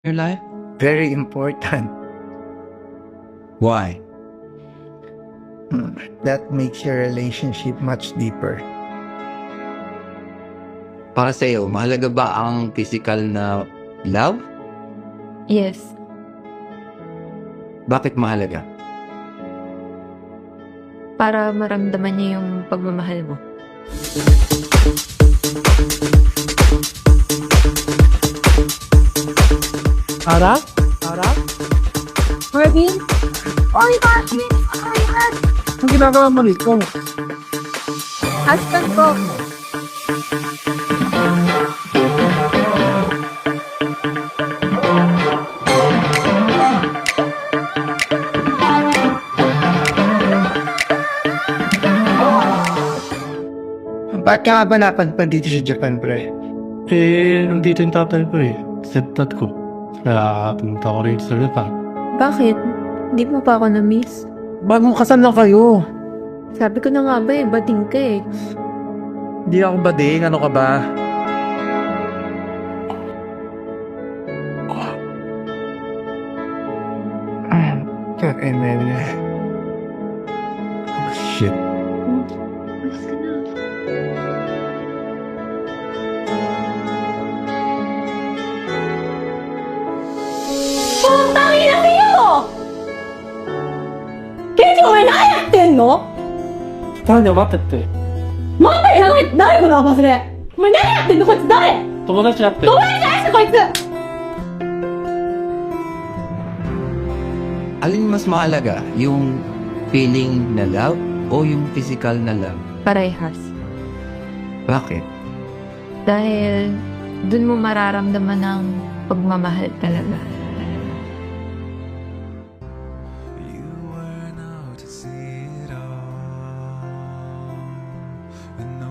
your life? Very important. Why? That makes your relationship much deeper. Para sa'yo, mahalaga ba ang physical na love? Yes. Bakit mahalaga? Para maramdaman niya yung pagmamahal mo. Ara? Ara? Marvin? Oy, Marvin! Ang ginagawa mo rito? Husband ko! Ba't ka ba napadpad dito sa Japan, pre? Nandito yung tatay ko Stepdad ko. Kaya pumunta ko rito sa Japan. Bakit? Hindi mo pa ako na-miss? Bagong kasal na kayo. Sabi ko na nga ba bading ka Hindi ako bading. Ano ka ba? And then, Shit. Putang ina niyo! Kenji, お前何やってんの？なんで待ってって。待ってやばい！誰この忘れ！お前何やってんのこいつ誰？友達だって。友達じゃないですこいつ！ Alin mas mahalaga? Yung feeling na love o yung physical na love? Parehas. Bakit? Dahil dun mo mararamdaman ng pagmamahal talaga. You weren't out to see it all, and no